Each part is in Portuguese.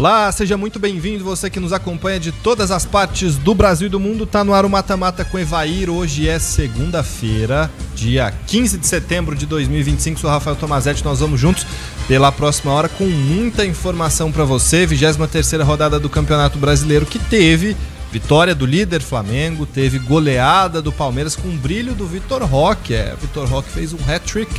Olá, seja muito bem-vindo, você que nos acompanha de todas as partes do Brasil e do mundo. Tá no ar o Mata-Mata com Evair. Hoje é segunda-feira, dia 15 de setembro de 2025. Sou Rafael Tomazetti, nós vamos juntos pela próxima hora com muita informação para você. 23ª rodada do Campeonato Brasileiro, que teve vitória do líder Flamengo, teve goleada do Palmeiras com brilho do Vitor Roque. Vitor Roque fez um hat-trick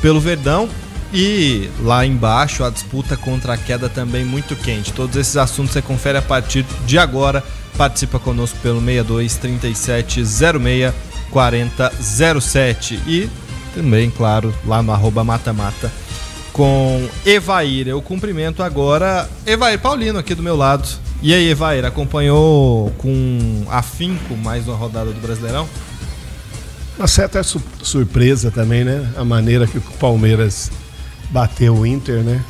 pelo Verdão. E lá embaixo a disputa contra a queda também muito quente. Todos esses assuntos você confere a partir de agora. Participa conosco pelo 62 37 06 40 07 e também, claro, lá no @matamata com Evair. Eu cumprimento agora Evair Paulino aqui do meu lado. E aí, Evair, acompanhou com afinco mais uma rodada do Brasileirão? Uma certa surpresa também, né? A maneira que o Palmeiras bateu o Inter, né?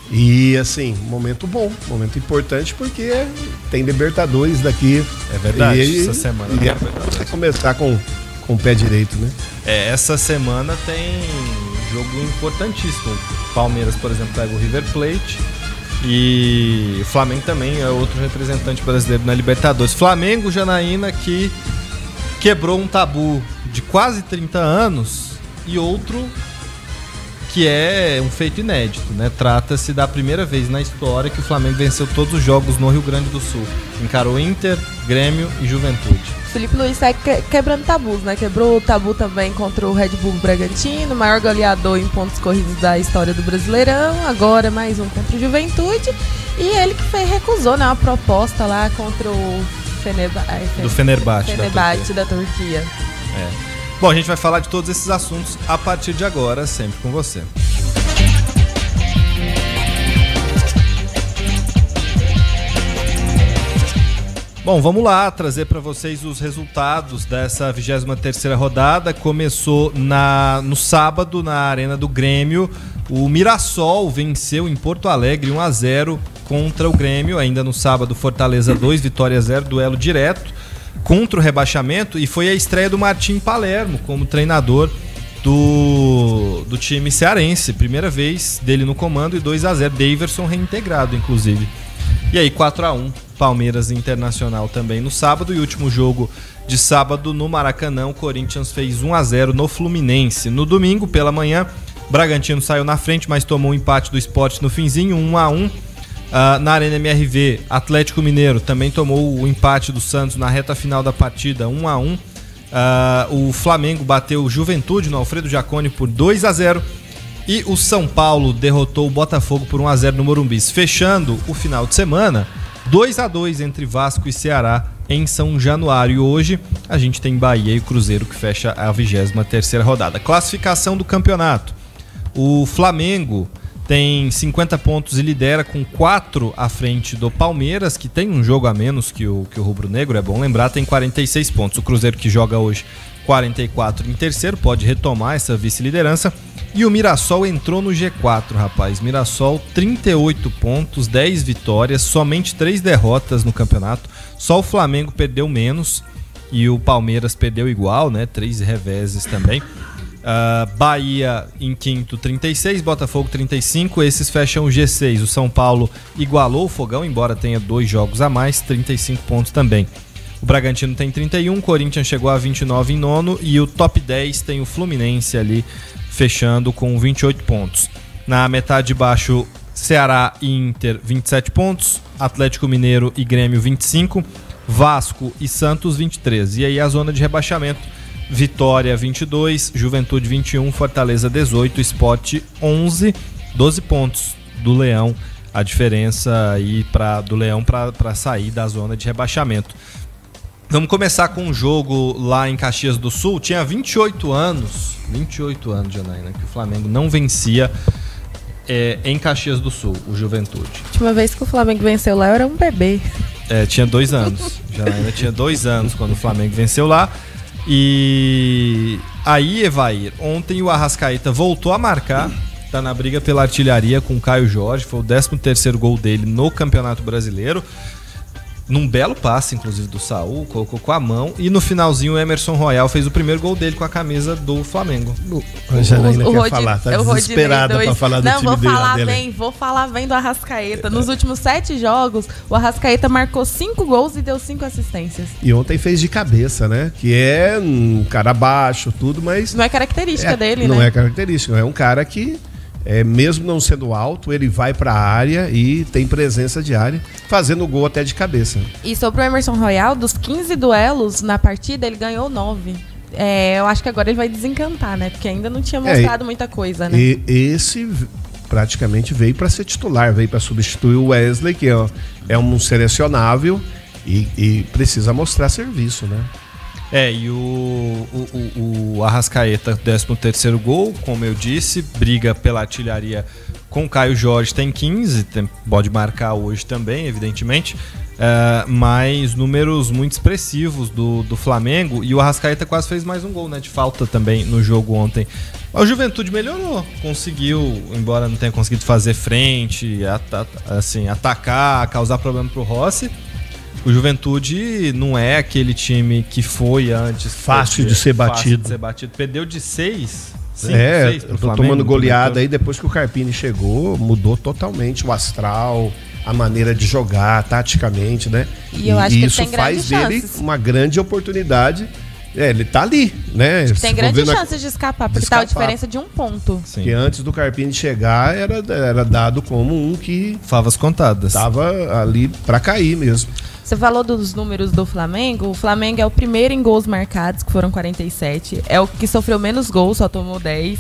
E assim, momento bom, momento importante, porque tem Libertadores daqui. É verdade, essa semana. E vai começar com o pé direito, né? Essa semana tem jogo importantíssimo. Palmeiras, por exemplo, pega o River Plate. E o Flamengo também é outro representante brasileiro na Libertadores. Flamengo, Janaína, que quebrou um tabu de quase 30 anos e outro que é um feito inédito, né? Trata-se da primeira vez na história que o Flamengo venceu todos os jogos no Rio Grande do Sul. Encarou Inter, Grêmio e Juventude. Felipe Luiz sai quebrando tabus, né? Quebrou o tabu também contra o Red Bull Bragantino, maior goleador em pontos corridos da história do Brasileirão. Agora mais um contra o Juventude. E ele que recusou, né, uma proposta lá contra o Fenerbahçe da Turquia. Bom, a gente vai falar de todos esses assuntos a partir de agora, sempre com você. Bom, vamos lá trazer para vocês os resultados dessa 23ª rodada. Começou no sábado na Arena do Grêmio. O Mirassol venceu em Porto Alegre 1-0 contra o Grêmio. Ainda no sábado, Fortaleza 2, Vitória 0, duelo direto contra o rebaixamento, e foi a estreia do Martim Palermo como treinador do time cearense. Primeira vez dele no comando e 2-0. Daverson reintegrado, inclusive. E aí 4-1, Palmeiras Internacional também no sábado. E último jogo de sábado no Maracanã, o Corinthians fez 1-0 no Fluminense. No domingo, pela manhã, Bragantino saiu na frente, mas tomou um empate do Sport no finzinho, 1-1. Na Arena MRV, Atlético Mineiro também tomou o empate do Santos na reta final da partida, 1-1. O Flamengo bateu o Juventude no Alfredo Jaconi por 2-0. E o São Paulo derrotou o Botafogo por 1-0 no Morumbi. Fechando o final de semana, 2-2 entre Vasco e Ceará em São Januário. E hoje a gente tem Bahia e Cruzeiro, que fecha a 23ª rodada. Classificação do campeonato. O Flamengo tem 50 pontos e lidera com 4 à frente do Palmeiras, que tem um jogo a menos que o Rubro Negro, é bom lembrar, tem 46 pontos. O Cruzeiro, que joga hoje, 44 em terceiro, pode retomar essa vice-liderança. E o Mirassol entrou no G4, rapaz. Mirassol, 38 pontos, 10 vitórias, somente 3 derrotas no campeonato. Só o Flamengo perdeu menos e o Palmeiras perdeu igual, né? 3 reveses também. Bahia em quinto, 36, Botafogo 35, esses fecham o G6. O São Paulo igualou o Fogão, embora tenha 2 jogos a mais, 35 pontos também. O Bragantino tem 31, Corinthians chegou a 29 em nono e o top 10 tem o Fluminense ali fechando com 28 pontos. Na metade de baixo, Ceará e Inter 27 pontos, Atlético Mineiro e Grêmio 25, Vasco e Santos 23. E aí a zona de rebaixamento: Vitória 22, Juventude 21, Fortaleza 18, Sport 11, 12 pontos do Leão. A diferença aí do Leão para sair da zona de rebaixamento. Vamos começar com um jogo lá em Caxias do Sul. Tinha 28 anos, Janaína, que o Flamengo não vencia em Caxias do Sul, o Juventude. A última vez que o Flamengo venceu lá, eu era um bebê. Tinha 2 anos. Janaína tinha 2 anos quando o Flamengo venceu lá. E aí, Evair, ontem o Arrascaeta voltou a marcar, tá na briga pela artilharia com o Caio Jorge, foi o 13º gol dele no Campeonato Brasileiro. num belo passe, inclusive, do Saul, colocou com a mão, e no finalzinho o Emerson Royal fez o primeiro gol dele com a camisa do Flamengo. A Janaína quer falar, tá desesperada pra falar do time dele. Vou falar bem do Arrascaeta. Nos últimos 7 jogos, o Arrascaeta marcou 5 gols e deu 5 assistências. E ontem fez de cabeça, né? Que é um cara baixo, tudo, mas... Não é característica dele, né? Não é característica, é um cara que... mesmo não sendo alto, ele vai para a área e tem presença de área, fazendo gol até de cabeça. E sobre o Emerson Royal, dos 15 duelos na partida, ele ganhou 9. Eu acho que agora ele vai desencantar, né? Porque ainda não tinha mostrado muita coisa, né? E esse praticamente veio para ser titular, veio para substituir o Wesley, que é um selecionável e precisa mostrar serviço, né? E o Arrascaeta, 13º gol, como eu disse, briga pela artilharia com o Caio Jorge, tem 15, pode marcar hoje também, evidentemente, mas números muito expressivos do Flamengo, e o Arrascaeta quase fez mais um gol, né, de falta também no jogo ontem. A Juventude melhorou, conseguiu, embora não tenha conseguido fazer frente, atacar, causar problema pro Rossi. O Juventude não é aquele time que foi antes. Fácil de ser batido. Perdeu de 6. Tô tomando goleada aí depois que o Carpini chegou, mudou totalmente o astral, a maneira de jogar, taticamente, né? E eu acho que isso faz dele uma grande oportunidade. Ele tá ali, né? Tem grandes chances de escapar, porque tá a diferença de 1 ponto. Sim. Que antes do Carpini chegar, era dado como um que... favas contadas. Tava ali pra cair mesmo. Você falou dos números do Flamengo. O Flamengo é o primeiro em gols marcados, que foram 47. É o que sofreu menos gols, só tomou 10.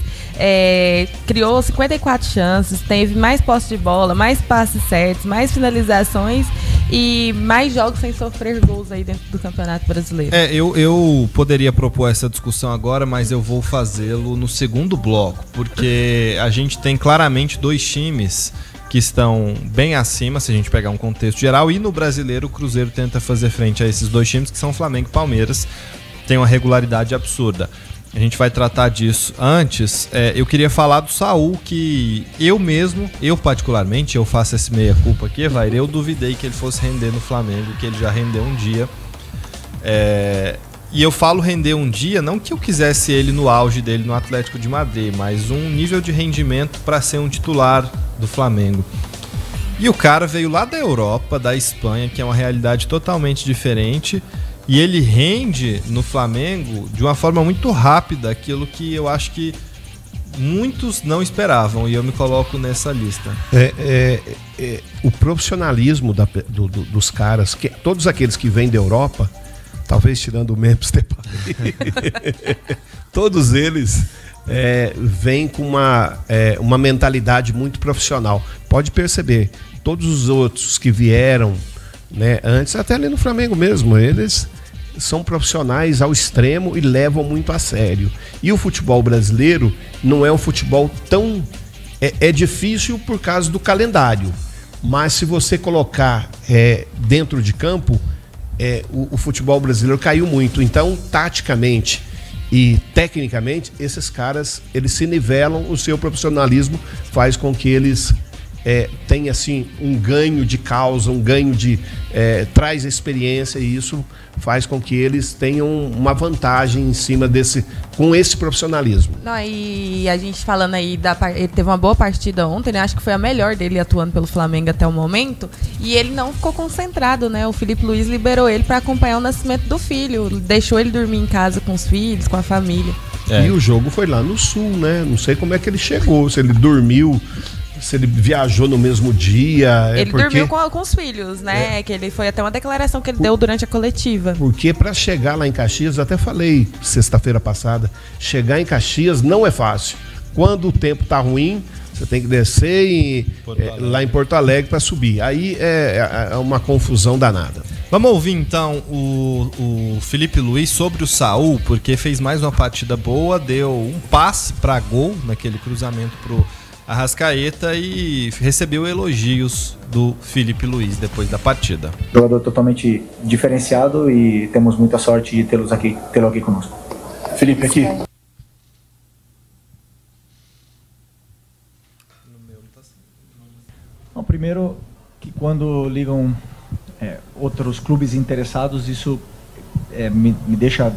Criou 54 chances, teve mais posse de bola, mais passes certos, mais finalizações e mais jogos sem sofrer gols aí dentro do Campeonato Brasileiro. Eu poderia propor essa discussão agora, mas eu vou fazê-lo no segundo bloco, porque a gente tem claramente 2 times que estão bem acima, se a gente pegar um contexto geral, e no Brasileiro o Cruzeiro tenta fazer frente a esses 2 times, que são Flamengo e Palmeiras, tem uma regularidade absurda. A gente vai tratar disso. Antes, eu queria falar do Saul, que eu particularmente, eu faço esse meia-culpa aqui, eu duvidei que ele fosse render no Flamengo, que ele já rendeu um dia. E eu falo render um dia, não que eu quisesse ele no auge dele no Atlético de Madrid, mas um nível de rendimento para ser um titular do Flamengo. E o cara veio lá da Europa, da Espanha, que é uma realidade totalmente diferente, e ele rende no Flamengo de uma forma muito rápida, aquilo que eu acho que muitos não esperavam, e eu me coloco nessa lista. O profissionalismo dos caras, todos aqueles que vêm da Europa, talvez tirando o Memphis Depay, todos eles vêm com uma mentalidade muito profissional. Pode perceber, todos os outros que vieram, né, antes, até ali no Flamengo mesmo, eles são profissionais ao extremo e levam muito a sério. E o futebol brasileiro não é um futebol tão... É difícil por causa do calendário, mas se você colocar dentro de campo, o futebol brasileiro caiu muito. Então, taticamente e tecnicamente, esses caras, eles se nivelam, o seu profissionalismo faz com que eles tenham assim, um ganho de causa, um ganho de... traz experiência, e isso faz com que eles tenham uma vantagem em cima com esse profissionalismo. Não, e a gente falando aí, ele teve uma boa partida ontem, né? Acho que foi a melhor dele atuando pelo Flamengo até o momento, e ele não ficou concentrado, né? O Felipe Luiz liberou ele para acompanhar o nascimento do filho, deixou ele dormir em casa com os filhos, com a família. E o jogo foi lá no sul, né? Não sei como é que ele chegou, se ele dormiu, se ele viajou no mesmo dia. Ele dormiu com os filhos, né? Que ele foi até uma declaração que ele deu durante a coletiva. Porque para chegar lá em Caxias, eu até falei sexta-feira passada, chegar em Caxias não é fácil. Quando o tempo tá ruim, você tem que descer lá em Porto Alegre para subir. Aí é uma confusão danada. Vamos ouvir então o Felipe Luiz sobre o Saul, porque fez mais uma partida boa, deu um passe para gol naquele cruzamento pro Arrascaeta e recebeu elogios do Felipe Luiz depois da partida. Jogador totalmente diferenciado e temos muita sorte de tê-lo aqui conosco. Felipe, aqui. Bom, primeiro que quando ligam outros clubes interessados, isso me deixa,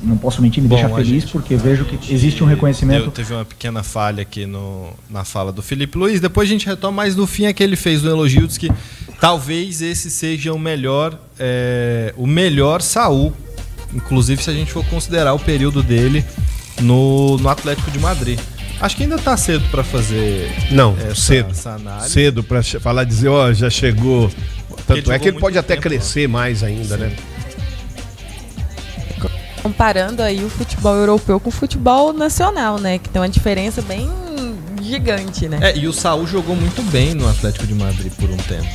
não posso mentir, me deixa feliz, porque vejo que existe um reconhecimento. Teve uma pequena falha aqui na fala do Felipe Luiz, depois a gente retoma, mas no fim é que ele fez um elogio, diz que talvez esse seja o melhor Saúl, inclusive se a gente for considerar o período dele no Atlético de Madrid. Acho que ainda está cedo para fazer essa análise. Cedo para falar, dizer, já chegou. Tanto é que ele pode até crescer mais ainda, né? Comparando aí o futebol europeu com o futebol nacional, né? Que tem uma diferença bem gigante, né? E o Saúl jogou muito bem no Atlético de Madrid por um tempo.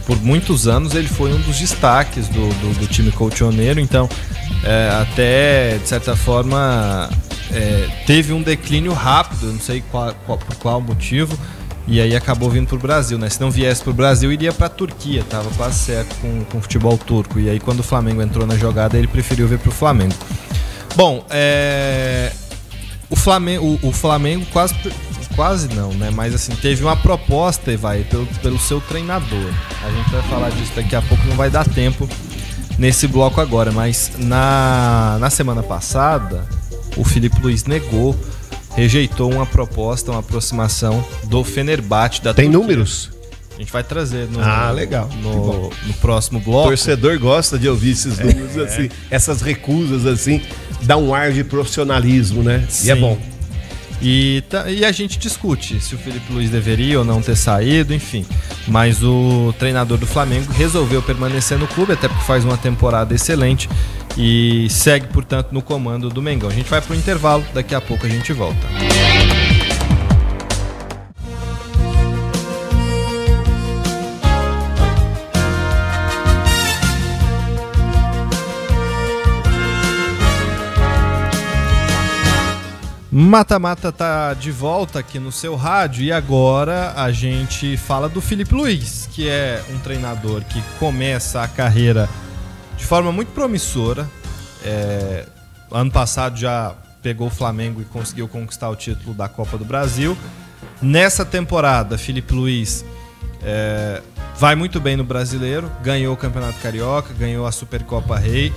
Por muitos anos ele foi um dos destaques do time colchoneiro, então até de certa forma teve um declínio rápido, não sei por qual motivo, e aí acabou vindo pro Brasil, né? Se não viesse pro Brasil, iria pra Turquia, tava quase certo com o futebol turco, e aí quando o Flamengo entrou na jogada, ele preferiu vir pro Flamengo. Bom, o Flamengo quase não, né? Mas assim, teve uma proposta, Evaí, pelo seu treinador. A gente vai falar disso daqui a pouco, não vai dar tempo nesse bloco agora, mas na semana passada o Felipe Luiz rejeitou uma proposta, uma aproximação do Fenerbahçe da Turquia. Tem números? A gente vai trazer legal. No próximo bloco. O torcedor gosta de ouvir esses números assim, essas recusas assim, dá um ar de profissionalismo, né? Sim. E é bom. E a gente discute se o Felipe Luiz deveria ou não ter saído, enfim. Mas o treinador do Flamengo resolveu permanecer no clube, até porque faz uma temporada excelente e segue, portanto, no comando do Mengão. A gente vai para o intervalo, daqui a pouco a gente volta. Mata-Mata tá de volta aqui no seu rádio e agora a gente fala do Felipe Luiz, que é um treinador que começa a carreira de forma muito promissora. Ano passado já pegou o Flamengo e conseguiu conquistar o título da Copa do Brasil. Nessa temporada, Felipe Luiz vai muito bem no Brasileiro, ganhou o Campeonato Carioca, ganhou a Supercopa Rei.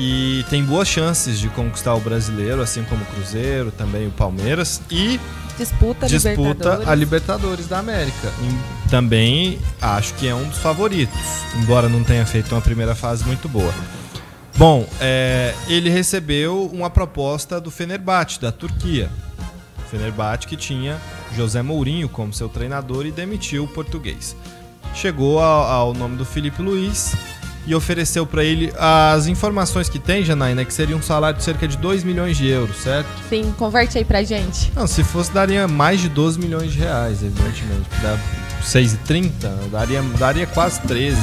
E tem boas chances de conquistar o Brasileiro, assim como o Cruzeiro, também o Palmeiras. E disputa a Libertadores da América. E também acho que é um dos favoritos, embora não tenha feito uma primeira fase muito boa. Bom, ele recebeu uma proposta do Fenerbahçe, da Turquia. O Fenerbahçe que tinha José Mourinho como seu treinador e demitiu o português. Chegou ao nome do Felipe Luiz e ofereceu para ele as informações que tem, Janaína, que seria um salário de cerca de 2 milhões de euros, certo? Sim, converte aí pra gente. Não, se fosse daria mais de 12 milhões de reais, evidentemente. Dá 6,30, daria quase 13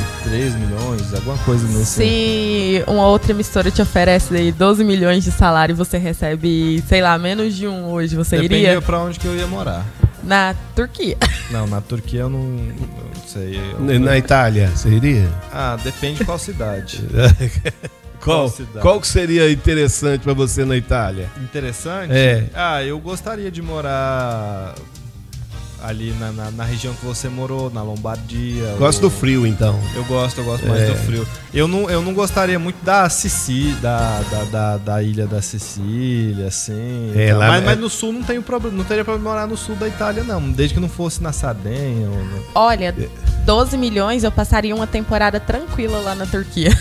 milhões, alguma coisa nesse... Se uma outra emissora te oferece aí 12 milhões de salário e você recebe, sei lá, menos de um hoje, você iria? Dependia pra onde que eu ia morar. Na Turquia. Não, na Turquia eu não sei. Na Itália, você iria? Depende de qual cidade. Qual que seria interessante pra você na Itália? Interessante? Eu gostaria de morar ali na região que você morou, na Lombardia. Gosto do frio, então. Eu gosto mais do frio. Eu não gostaria muito da Sicília, da ilha da Sicília, assim. Mas no sul não teria problema morar no sul da Itália, não. Desde que não fosse na Sardenha. Olha, 12 milhões eu passaria uma temporada tranquila lá na Turquia.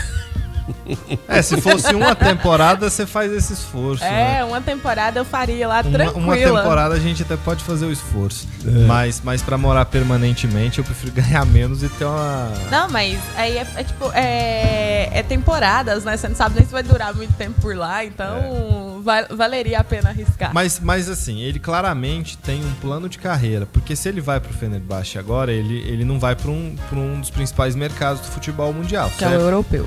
Se fosse uma temporada, você faz esse esforço. Né? Uma temporada eu faria lá tranquila. Uma temporada a gente até pode fazer o esforço. Mas pra morar permanentemente, eu prefiro ganhar menos e ter uma... Não, mas aí é temporadas, né? Você não sabe nem se vai durar muito tempo por lá, então valeria a pena arriscar. Mas assim, ele claramente tem um plano de carreira, porque se ele vai pro Fenerbahçe agora, ele não vai pra um dos principais mercados do futebol mundial. Que é o europeu.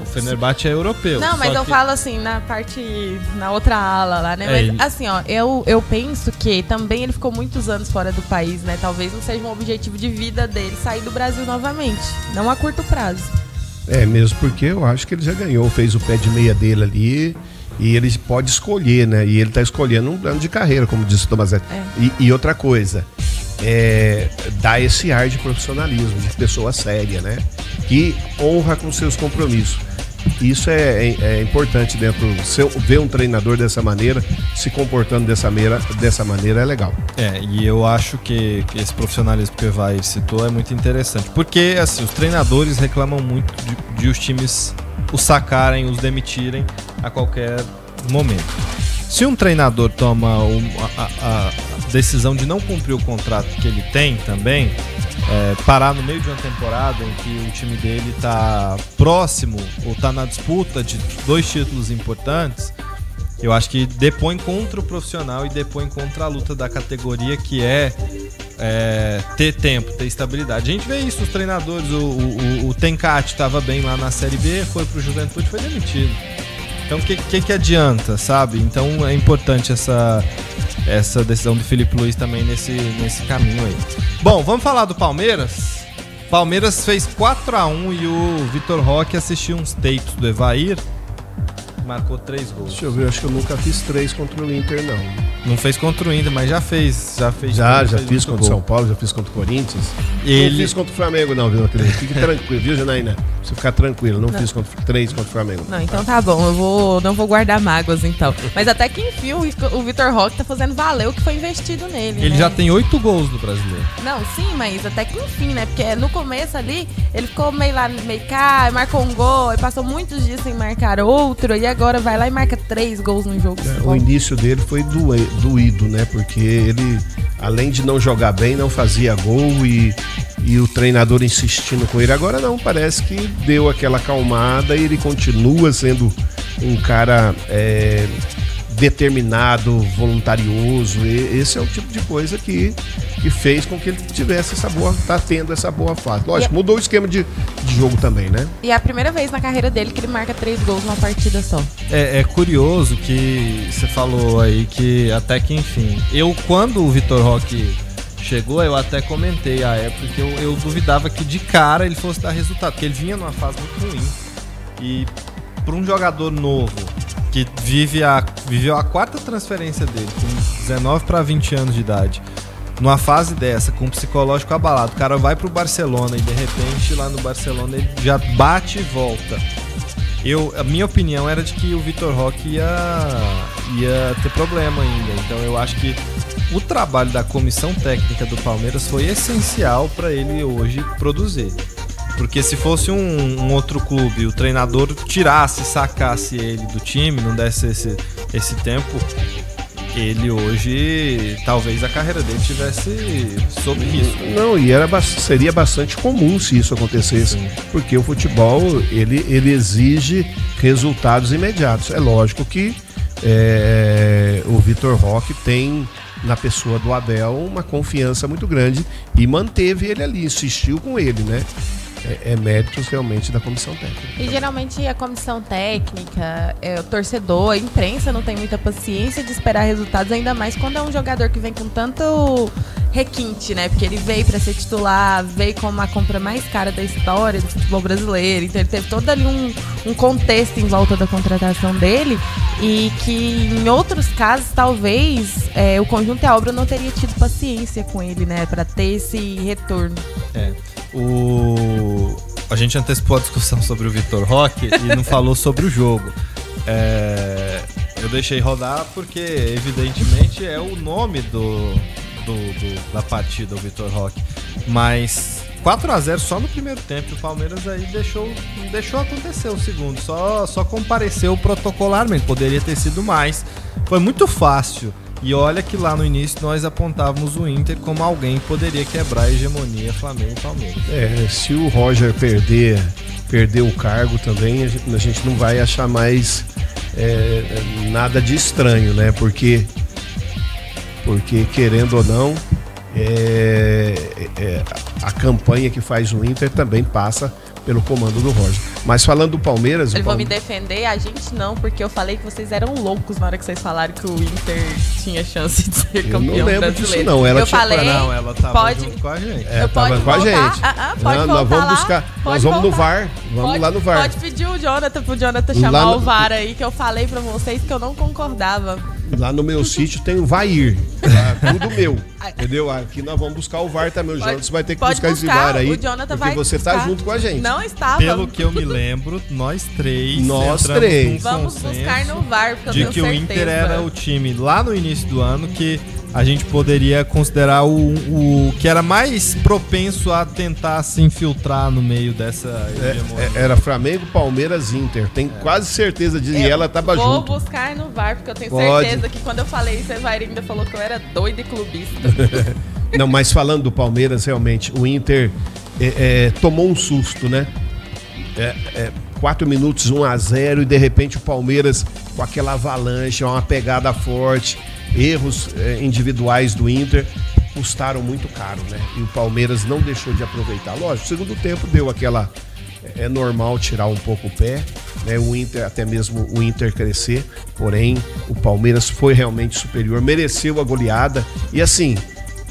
O Fenerbahçe é europeu. Não, mas eu falo assim, na outra ala lá, né? Mas assim, ó, eu penso que também ele ficou muitos anos fora do país, né? Talvez não seja um objetivo de vida dele sair do Brasil novamente, não a curto prazo. Mesmo porque eu acho que ele já ganhou, fez o pé de meia dele ali e ele pode escolher, né? E ele tá escolhendo um plano de carreira, como disse o Tomazetti. E outra coisa, dá esse ar de profissionalismo, de pessoa séria, né? Que honra com seus compromissos. Isso é importante dentro. Ver um treinador dessa maneira, se comportando dessa maneira é legal. E eu acho que esse profissionalismo que o Evair citou é muito interessante. Porque, assim, os treinadores reclamam muito de os times os sacarem, os demitirem a qualquer momento. Se um treinador toma a decisão de não cumprir o contrato que ele tem também, parar no meio de uma temporada em que o time dele está próximo ou está na disputa de 2 títulos importantes, eu acho que depõe contra o profissional e depõe contra a luta da categoria, que ter tempo, ter estabilidade. A gente vê isso, os treinadores, o Tencati estava bem lá na Série B, foi pro Juventude, foi demitido. Então o que adianta, sabe? Então é importante essa decisão do Felipe Luiz também nesse caminho aí. Bom, vamos falar do Palmeiras. Palmeiras fez 4-1 e o Vitor Roque assistiu uns tapes do Evair. Marcou 3 gols. Deixa eu ver, acho que eu nunca fiz 3 contra o Inter, não. Não fez contra o Inter, mas já fez. Já fiz contra o São Paulo, já fiz contra o Corinthians. Não fiz contra o Flamengo, não, viu, Cris? Fique tranquilo, viu, Janaína? Você ficar tranquilo, não fiz 3 contra o Flamengo. Não, então tá bom, eu não vou guardar mágoas, então. Mas até que enfim, o Vitor Roque tá fazendo valer o que foi investido nele. Ele já tem 8 gols no Brasileiro. Não, sim, mas até que enfim, né? Porque no começo ali, ele ficou meio cá, marcou um gol, aí passou muitos dias sem marcar outro, e agora vai lá e marca 3 gols no jogo. O início dele foi doído, né? Porque ele, além de não jogar bem, não fazia gol e o treinador insistindo com ele. Agora não, parece que deu aquela acalmada e ele continua sendo um cara determinado, voluntarioso. E esse é o tipo de coisa que fez com que ele tivesse tendo essa boa fase. Lógico, mudou o esquema de jogo também, né? E é a primeira vez na carreira dele que ele marca 3 gols numa partida só. É curioso que você falou aí que até que enfim. Quando o Vitor Roque chegou, eu até comentei à época que eu duvidava que de cara ele fosse dar resultado, porque ele vinha numa fase muito ruim. E para um jogador novo que viveu a 4ª transferência dele, com 19 para 20 anos de idade, numa fase dessa, com o psicológico abalado, o cara vai pro Barcelona e de repente lá no Barcelona ele já bate e volta. A minha opinião era de que o Vitor Roque ia ter problema ainda. Então eu acho que o trabalho da comissão técnica do Palmeiras foi essencial para ele hoje produzir. Porque se fosse um outro clube, o treinador sacasse ele do time, não desse esse tempo, ele hoje, talvez a carreira dele tivesse sob risco. Não, e seria bastante comum se isso acontecesse. Sim. Porque o futebol, ele exige resultados imediatos. É lógico que o Vitor Roque tem na pessoa do Abel uma confiança muito grande e manteve ele ali, insistiu com ele, né? Méritos realmente da comissão técnica. E geralmente a comissão técnica, o torcedor, a imprensa não tem muita paciência de esperar resultados, ainda mais quando é um jogador que vem com tanto requinte, né? Porque ele veio para ser titular, veio como a compra mais cara da história do futebol brasileiro, então ele teve todo ali um contexto em volta da contratação dele, e que em outros casos talvez o conjunto e a obra não teria tido paciência com ele, né? Para ter esse retorno. A gente antecipou a discussão sobre o Vitor Roque e não falou sobre o jogo. Eu deixei rodar porque, evidentemente, é o nome da partida, o Vitor Roque. Mas 4-0 só no primeiro tempo. O Palmeiras aí deixou acontecer o segundo. Só compareceu protocolarmente. Poderia ter sido mais. Foi muito fácil. E olha que lá no início nós apontávamos o Inter como alguém que poderia quebrar a hegemonia Flamengo e Palmeiras. Se o Roger perder o cargo também, a gente não vai achar mais nada de estranho, né? Porque querendo ou não, a campanha que faz o Inter também passa pelo comando do Roger. Mas falando do Palmeiras... Ele vai me defender, a gente não, porque eu falei que vocês eram loucos na hora que vocês falaram que o Inter tinha chance de ser campeão brasileiro. Eu não lembro disso, não. Ela tava junto com a gente. Tava com a gente. Nós vamos buscar, nós vamos no VAR, vamos lá no VAR. Pode pedir pro Jonathan chamar o VAR aí, que eu falei pra vocês que eu não concordava. Lá no meu sítio tem o Vair. Lá, tudo meu. Entendeu? Aqui nós vamos buscar o VAR também. O Jonas vai ter que buscar esse VAR aí. Porque você tá junto com a gente. Não estava. Pelo que eu me lembro, nós três vamos buscar no VAR, porque eu tenho certeza. De que o Inter era o time lá no início do ano que a gente poderia considerar o que era mais propenso a tentar se infiltrar no meio dessa era Flamengo, Palmeiras, Inter. Tenho quase certeza de que ela tava junto. Vou buscar no VAR, porque eu tenho certeza que quando eu falei isso, a Evair ainda falou que eu era doido e clubista. Não, mas falando do Palmeiras, realmente, o Inter tomou um susto, né? 4 minutos, 1-0, e de repente o Palmeiras com aquela avalanche, uma pegada forte, erros individuais do Inter custaram muito caro, né? E o Palmeiras não deixou de aproveitar. Lógico, o segundo tempo deu aquela... É normal tirar um pouco o pé, né? O Inter, até mesmo o Inter crescer, porém o Palmeiras foi realmente superior, mereceu a goleada, e assim,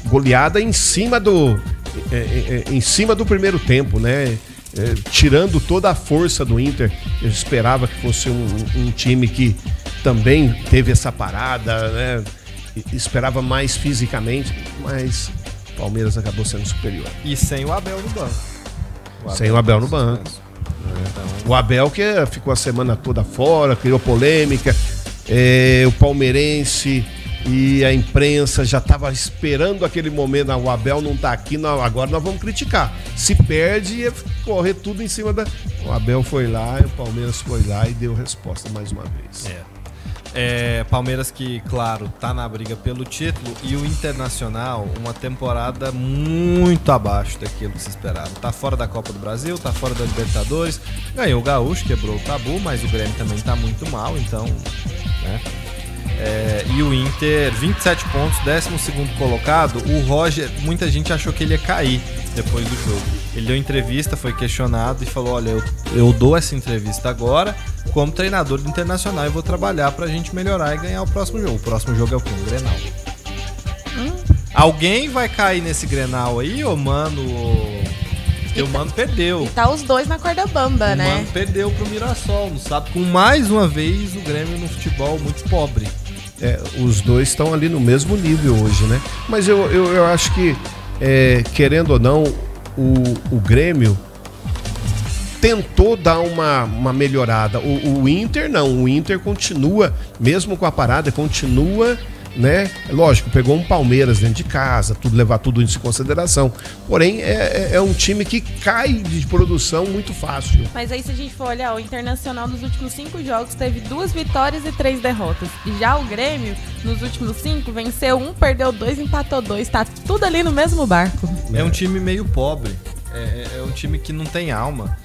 goleada em cima do primeiro tempo, né? Tirando toda a força do Inter. Eu esperava que fosse um time que também teve essa parada, né? Esperava mais fisicamente, mas o Palmeiras acabou sendo superior. E sem o Abel no banco. Sem o Abel no banco. O Abel que ficou a semana toda fora, criou polêmica, o palmeirense e a imprensa já estava esperando aquele momento. O Abel não está aqui, agora nós vamos criticar. Se perde, ia correr tudo em cima da... O Abel foi lá, e o Palmeiras foi lá e deu resposta mais uma vez. Palmeiras que, claro, tá na briga pelo título, e o Internacional, uma temporada muito abaixo daquilo que se esperava. Tá fora da Copa do Brasil, tá fora da Libertadores, ganhou o Gaúcho, quebrou o tabu, mas o Grêmio também tá muito mal, então, né? E o Inter, 27 pontos, 12º colocado. O Roger, muita gente achou que ele ia cair depois do jogo. Ele deu entrevista, foi questionado e falou: olha, eu dou essa entrevista agora como treinador do Internacional e vou trabalhar pra gente melhorar e ganhar o próximo jogo. O próximo jogo é o quê? O Grenal. Alguém vai cair nesse Grenal aí, ô Mano? Porque o Mano perdeu. E tá os dois na corda bamba, né? O Mano perdeu pro Mirassol, não sabe? Com mais uma vez o Grêmio no futebol muito pobre. Os dois estão ali no mesmo nível hoje, né? Mas eu acho que, querendo ou não, o Grêmio tentou dar uma melhorada. O Inter não, o Inter continua, mesmo com a parada, continua, né? Lógico, pegou um Palmeiras dentro de casa, levar tudo em consideração. Porém, é um time que cai de produção muito fácil. Mas aí, se a gente for olhar, o Internacional nos últimos 5 jogos teve 2 vitórias e 3 derrotas. E já o Grêmio, nos últimos 5, venceu 1, perdeu 2, empatou 2. Tá tudo ali no mesmo barco. É um time meio pobre. É um time que não tem alma.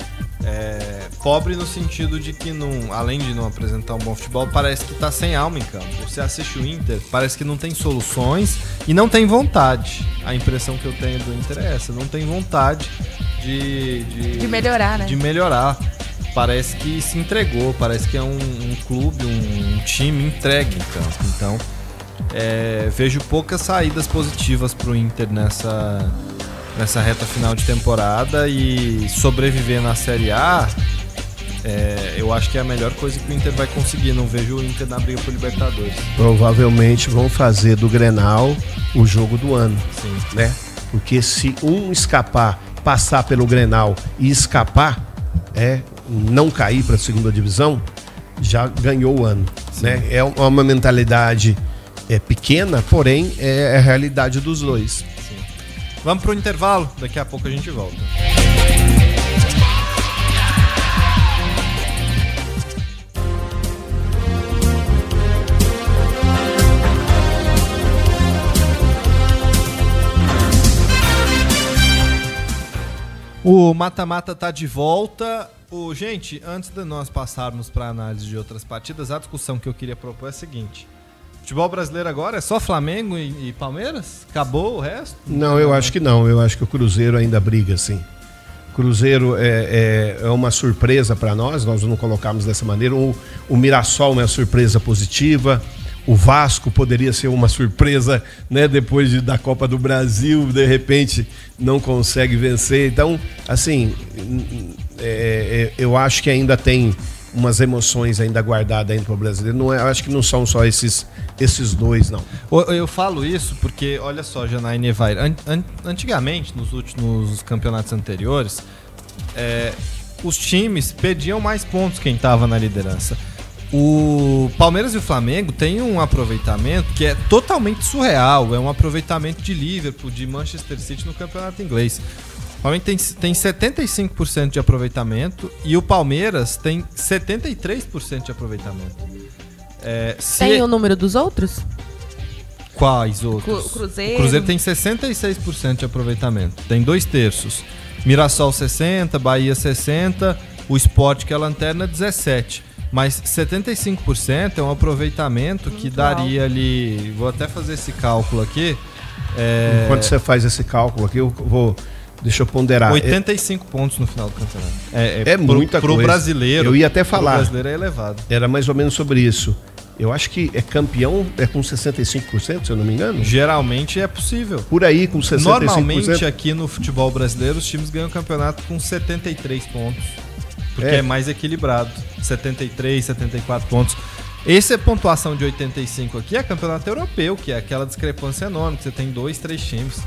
Pobre no sentido de que, além de não apresentar um bom futebol, parece que tá sem alma em campo. Você assiste o Inter, parece que não tem soluções e não tem vontade. A impressão que eu tenho do Inter é essa: não tem vontade de melhorar, né? De melhorar. Parece que se entregou, parece que é um clube, um time entregue em campo. Então, vejo poucas saídas positivas pro Inter nessa reta final de temporada, e sobreviver na Série A, eu acho que é a melhor coisa que o Inter vai conseguir. Não vejo o Inter na briga por Libertadores. Provavelmente vão fazer do Grenal o jogo do ano. Sim. Né? Porque se um escapar, passar pelo Grenal e escapar, não cair para a segunda divisão, já ganhou o ano. Né? É uma mentalidade pequena, porém é a realidade dos dois. Vamos pro intervalo, daqui a pouco a gente volta. O Mata-Mata tá de volta. Gente, antes de nós passarmos para análise de outras partidas, a discussão que eu queria propor é a seguinte: futebol brasileiro agora é só Flamengo e Palmeiras? Acabou o resto? Não, eu acho que não. Eu acho que o Cruzeiro ainda briga, sim. O Cruzeiro é uma surpresa para nós não colocamos dessa maneira. O Mirassol é uma surpresa positiva. O Vasco poderia ser uma surpresa, né? Depois da Copa do Brasil, de repente não consegue vencer. Então, assim, eu acho que ainda tem umas emoções ainda guardadas ainda para o brasileiro. Não é, eu acho que não são só esses dois, não. Eu falo isso porque, olha só, Janaína e Evair, antigamente, nos últimos campeonatos anteriores, os times perdiam mais pontos quem estava na liderança. O Palmeiras e o Flamengo têm um aproveitamento que é totalmente surreal. É um aproveitamento de Liverpool, de Manchester City no campeonato inglês. O Flamengo tem 75% de aproveitamento e o Palmeiras tem 73% de aproveitamento. Tem o número dos outros? Quais outros? Cruzeiro. O Cruzeiro tem 66% de aproveitamento. Tem 2/3. Mirassol 60%, Bahia 60%, o Sport, que é a lanterna, 17%. Mas 75% é um aproveitamento que daria ali... Vou até fazer esse cálculo aqui. Enquanto você faz esse cálculo aqui, eu vou... Deixa eu ponderar. 85 pontos no final do campeonato. Muita coisa. Pro brasileiro. Eu ia até falar. Pro brasileiro é elevado. Era mais ou menos sobre isso. Eu acho que campeão com 65%, se eu não me engano. Geralmente é possível. Por aí, com 65%. Normalmente, aqui no futebol brasileiro, os times ganham o campeonato com 73 pontos. Porque é mais equilibrado. 73, 74 pontos. Essa é pontuação de 85 aqui é campeonato europeu, que é aquela discrepância enorme, que você tem 2, 3 times.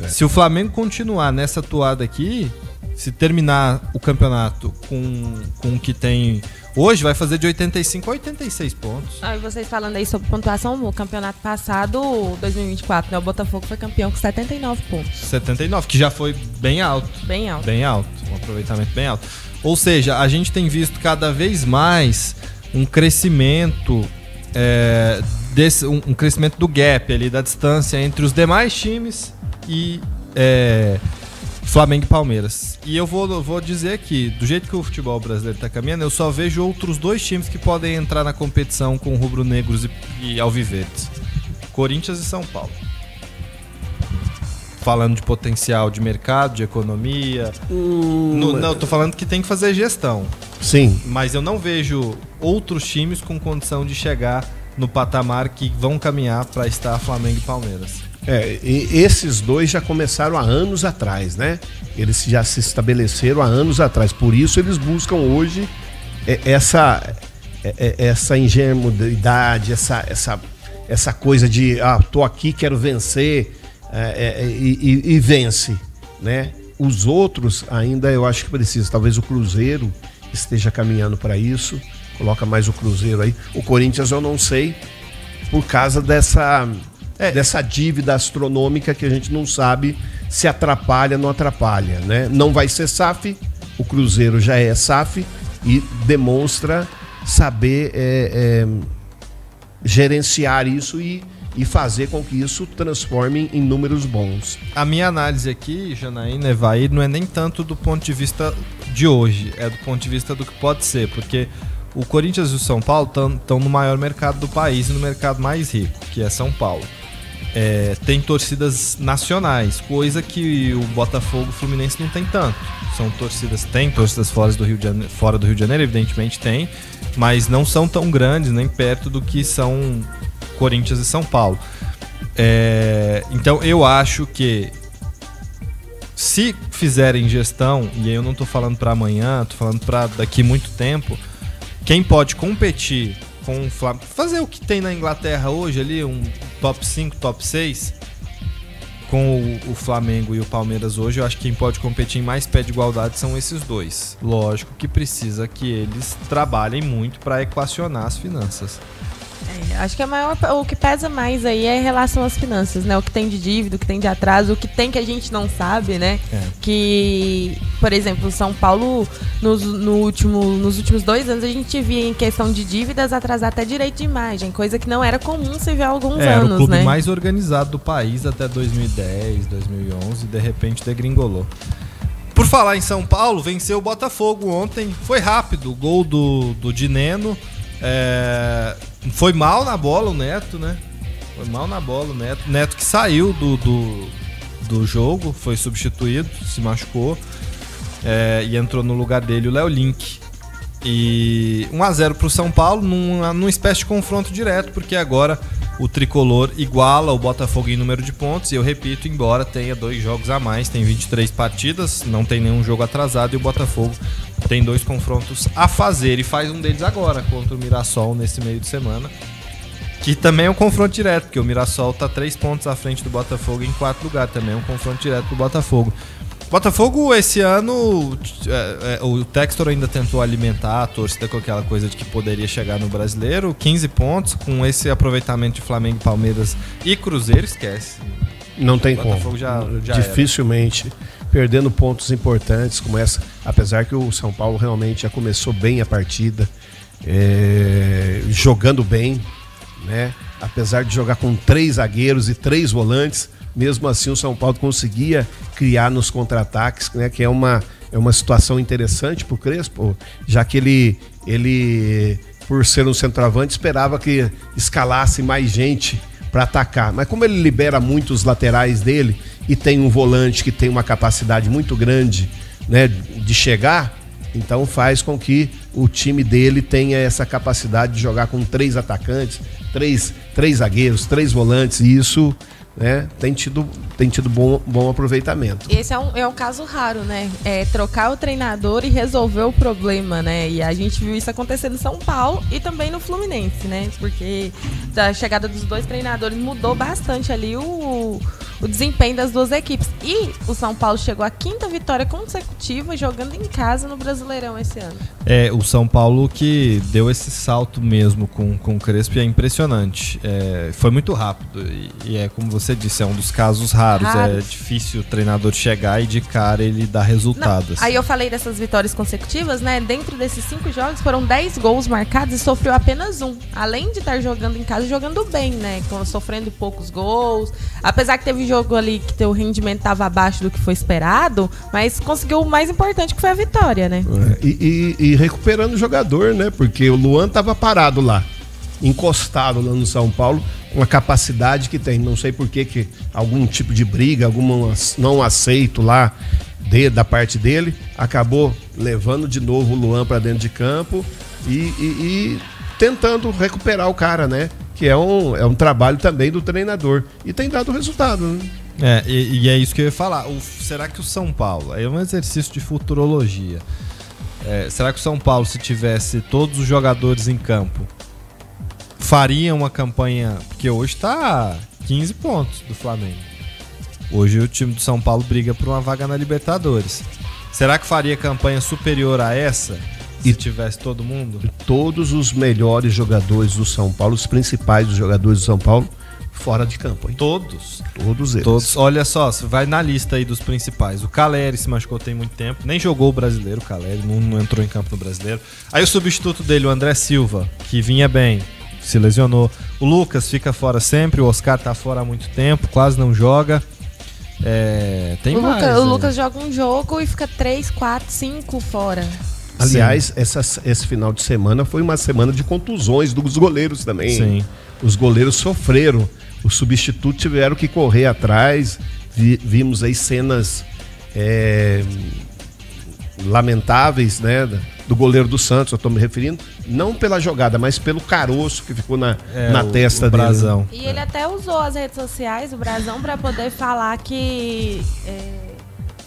Se o Flamengo continuar nessa toada aqui, se terminar o campeonato com o que tem hoje, vai fazer de 85 a 86 pontos. E vocês falando aí sobre pontuação, no campeonato passado, 2024, né? O Botafogo foi campeão com 79 pontos. 79, que já foi bem alto. Bem alto. Bem alto, um aproveitamento bem alto. Ou seja, a gente tem visto cada vez mais um crescimento um crescimento do gap ali, da distância entre os demais times e Flamengo e Palmeiras. E eu vou dizer aqui, do jeito que o futebol brasileiro está caminhando, eu só vejo outros 2 times que podem entrar na competição com rubro-negros e alviverdes: Corinthians e São Paulo. Falando de potencial de mercado, de economia. Não, tô falando que tem que fazer gestão. Sim. Mas eu não vejo outros times com condição de chegar no patamar que vão caminhar para estar Flamengo e Palmeiras. E esses dois já começaram há anos atrás, né? Eles já se estabeleceram há anos atrás. Por isso eles buscam hoje essa ingenuidade, essa coisa de tô aqui, quero vencer, e vence, né? Os outros ainda eu acho que precisa. Talvez o Cruzeiro esteja caminhando para isso. Coloca mais o Cruzeiro aí. O Corinthians eu não sei, por causa dessa dívida astronômica que a gente não sabe se atrapalha ou não atrapalha, né? Não vai ser SAF, o Cruzeiro já é SAF e demonstra saber gerenciar isso e fazer com que isso transforme em números bons. A minha análise aqui, Janaína, Evair, não é nem tanto do ponto de vista de hoje, é do ponto de vista do que pode ser, porque o Corinthians e o São Paulo estão no maior mercado do país e no mercado mais rico, que é São Paulo. Tem torcidas nacionais, coisa que o Botafogo e o Fluminense não tem tanto. Tem torcidas fora do Rio de Janeiro, evidentemente tem, mas não são tão grandes, nem perto do que são Corinthians e São Paulo. Então eu acho que se fizerem gestão, e aí eu não estou falando para amanhã, estou falando para daqui muito tempo, quem pode competir com o Flamengo, fazer o que tem na Inglaterra hoje ali, um top 5, top 6, com o Flamengo e o Palmeiras hoje, eu acho que quem pode competir em mais pé de igualdade são esses dois. Lógico que precisa que eles trabalhem muito para equacionar as finanças. Acho que o que pesa mais aí é em relação às finanças, né? O que tem de dívida, o que tem de atraso, o que tem que a gente não sabe, né? Que, por exemplo, São Paulo, nos últimos 2 anos, a gente via em questão de dívidas atrasar até direito de imagem, coisa que não era comum se ver há alguns anos, era o clube né? mais organizado do país até 2010, 2011, e de repente degringolou. Por falar em São Paulo, venceu o Botafogo ontem, foi rápido, o gol do Dineno. Foi mal na bola o Neto, né? Foi mal na bola o Neto. Neto que saiu do jogo, foi substituído, se machucou, e entrou no lugar dele o Léo Link. E 1-0 pro São Paulo, numa espécie de confronto direto, porque agora o tricolor iguala o Botafogo em número de pontos. E eu repito, embora tenha 2 jogos a mais, tem 23 partidas, não tem nenhum jogo atrasado, e o Botafogo tem 2 confrontos a fazer e faz um deles agora contra o Mirassol nesse meio de semana, que também é um confronto direto, porque o Mirassol tá 3 pontos à frente do Botafogo em 4º lugar, também é um confronto direto do Botafogo. Botafogo, esse ano, o Textor ainda tentou alimentar a torcida com aquela coisa de que poderia chegar no Brasileiro. 15 pontos, com esse aproveitamento de Flamengo, Palmeiras e Cruzeiro, esquece. Não tem como. Já dificilmente era. Perdendo pontos importantes como essa, apesar que o São Paulo realmente já começou bem a partida, jogando bem, né? Apesar de jogar com 3 zagueiros e 3 volantes, mesmo assim o São Paulo conseguia criar nos contra-ataques, né? Que é uma situação interessante pro Crespo, já que ele, por ser um centroavante, esperava que escalasse mais gente para atacar. Mas como ele libera muito os laterais dele e tem um volante que tem uma capacidade muito grande, né, de chegar, então faz com que o time dele tenha essa capacidade de jogar com 3 atacantes, 3 zagueiros, 3 volantes, e isso, né, tem tido bom aproveitamento. Esse é um caso raro, né? Trocar o treinador e resolver o problema, né? E a gente viu isso acontecer no São Paulo e também no Fluminense, né? Porque a chegada dos 2 treinadores mudou bastante ali o desempenho das 2 equipes. E o São Paulo chegou à 5ª vitória consecutiva jogando em casa no Brasileirão esse ano. O São Paulo que deu esse salto mesmo com o Crespo, é impressionante. Foi muito rápido e é como você disse, é um dos casos raros. É difícil o treinador chegar e de cara ele dar resultados. Aí eu falei dessas vitórias consecutivas, né? Dentro desses 5 jogos foram 10 gols marcados e sofreu apenas 1. Além de estar jogando em casa, jogando bem, né? Sofrendo poucos gols. Apesar que teve jogo ali que teu rendimento estava abaixo do que foi esperado, mas conseguiu o mais importante, que foi a vitória, né? E recuperando o jogador, né? Porque o Luan estava parado lá, encostado lá no São Paulo, com a capacidade que tem. Não sei por que algum tipo de briga, algum não aceito lá da parte dele, acabou levando de novo o Luan para dentro de campo e tentando recuperar o cara, né? Que é um trabalho também do treinador. E tem dado resultado, né? E é isso que eu ia falar. Será que o São Paulo, é um exercício de futurologia, será que o São Paulo, se tivesse todos os jogadores em campo, faria uma campanha, porque hoje está 15 pontos do Flamengo. Hoje o time do São Paulo briga por uma vaga na Libertadores. Será que faria campanha superior a essa se tivesse todo mundo? Todos os melhores jogadores do São Paulo, os principais dos jogadores do São Paulo, fora de campo, hein? Todos eles. Todos. Olha só, você vai na lista aí dos principais. O Caleri se machucou tem muito tempo, nem jogou o Brasileiro, o Caleri não entrou em campo no Brasileiro. Aí o substituto dele, o André Silva, que vinha bem, se lesionou. O Lucas fica fora sempre, o Oscar tá fora há muito tempo, quase não joga. O Lucas joga um jogo e fica 3, 4, 5 fora. Aliás, esse final de semana foi uma semana de contusões dos goleiros também. Sim. Os goleiros sofreram. Os substitutos tiveram que correr atrás. Vimos aí cenas lamentáveis, né? Do goleiro do Santos, eu tô me referindo. Não pela jogada, mas pelo caroço que ficou na testa dele. Brasão. E ele até usou as redes sociais, o Brasão, para poder falar que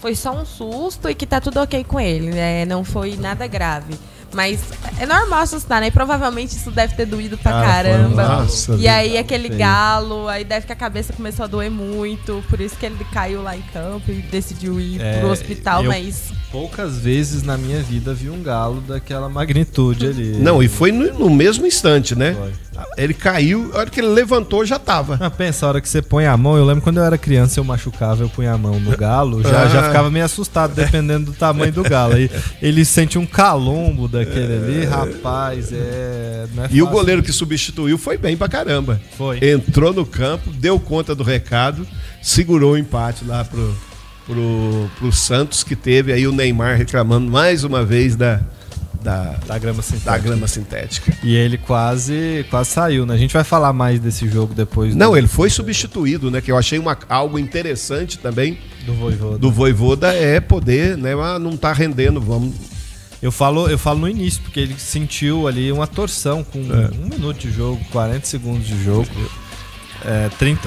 foi só um susto e que tá tudo ok com ele, né? Não foi nada grave. Mas é normal assustar, né? Provavelmente isso deve ter doído pra caramba. Nossa, e aí aquele galo, aí deve que a cabeça começou a doer muito. Por isso que ele caiu lá em campo e decidiu ir pro hospital, mas... Poucas vezes na minha vida vi um galo daquela magnitude ali. Não, e foi no mesmo instante, né? Foi. Ele caiu, a hora que ele levantou já tava. Pensa, a hora que você põe a mão, eu lembro quando eu era criança, eu machucava, eu punha a mão no galo, já ficava meio assustado, dependendo do tamanho do galo. Aí ele sente um calombo daquele ali, rapaz, não é fácil. E o goleiro que substituiu foi bem pra caramba. Foi. Entrou no campo, deu conta do recado, segurou o empate lá pro Santos, que teve aí o Neymar reclamando mais uma vez da grama sintética. E ele quase saiu, né? A gente vai falar mais desse jogo depois. Não, ele foi substituído, né? Que eu achei algo interessante também do Vojvoda é poder, né? Mas não tá rendendo, vamos... Eu falo no início, porque ele sentiu ali uma torção com 1 minuto de jogo, 40 segundos de jogo.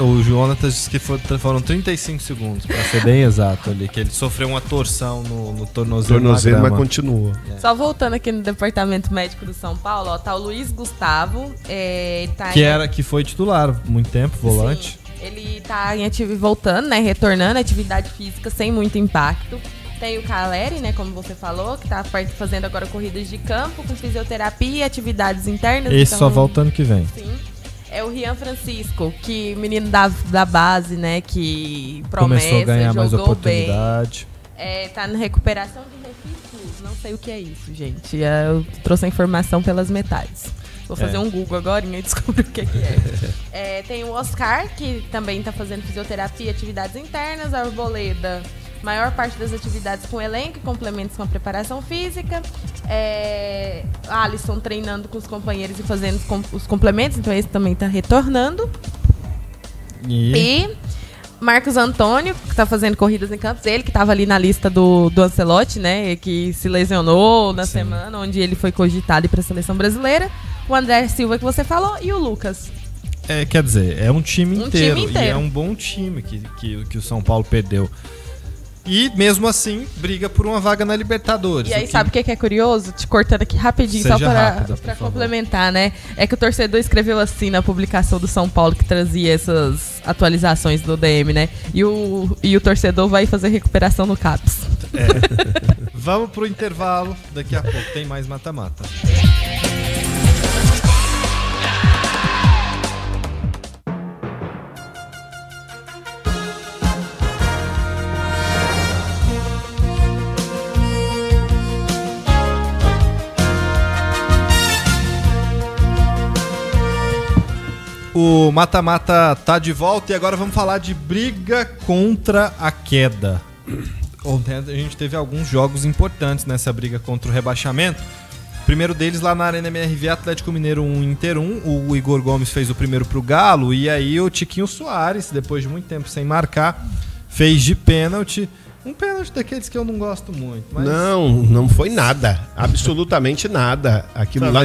O Jonatas disse que foram 35 segundos, pra ser bem exato ali, que ele sofreu uma torção no tornozelo, mas continua. Só voltando aqui no departamento médico do São Paulo, ó, tá o Luiz Gustavo, que foi titular muito tempo, volante. Sim, ele tá voltando, né, retornando, atividade física sem muito impacto. Tem o Caleri, né, como você falou, que tá fazendo agora corridas de campo, com fisioterapia e atividades internas. Esse só volta ano que vem. Sim. É o Rian Francisco, que menino da base, né, que promessa, começou a ganhar mais oportunidade. Tá na recuperação de refis, não sei o que é isso, gente. Eu trouxe a informação pelas metades. Vou fazer um Google agora e descobrir o que é. Tem o Oscar, que também tá fazendo fisioterapia e atividades internas. A Arboleda, maior parte das atividades com elenco e complementos com a preparação física. Alisson treinando com os companheiros e fazendo os complementos, então esse também está retornando. E Marcos Antônio, que está fazendo corridas em campos, ele que estava ali na lista do Ancelotti, né, que se lesionou na semana, onde ele foi cogitado para a seleção brasileira. O André Silva, que você falou, e o Lucas. Quer dizer, é um time inteiro. E é um bom time que o São Paulo perdeu. E, mesmo assim, briga por uma vaga na Libertadores. E aí, sabe o que é curioso? Te cortando aqui rapidinho, só para complementar, né? É que o torcedor escreveu assim na publicação do São Paulo, que trazia essas atualizações do DM, né? E o torcedor vai fazer recuperação no CAPS. Vamos pro intervalo. Daqui a pouco tem mais mata-mata. O mata-mata tá de volta e agora vamos falar de briga contra a queda. Ontem a gente teve alguns jogos importantes nessa briga contra o rebaixamento. O primeiro deles lá na Arena MRV, Atlético Mineiro 1, Inter 1. O Igor Gomes fez o primeiro pro Galo e aí o Tiquinho Soares, depois de muito tempo sem marcar, fez de pênalti. Um pênalti daqueles que eu não gosto muito. Mas... Não foi nada. Absolutamente nada. Aquilo lá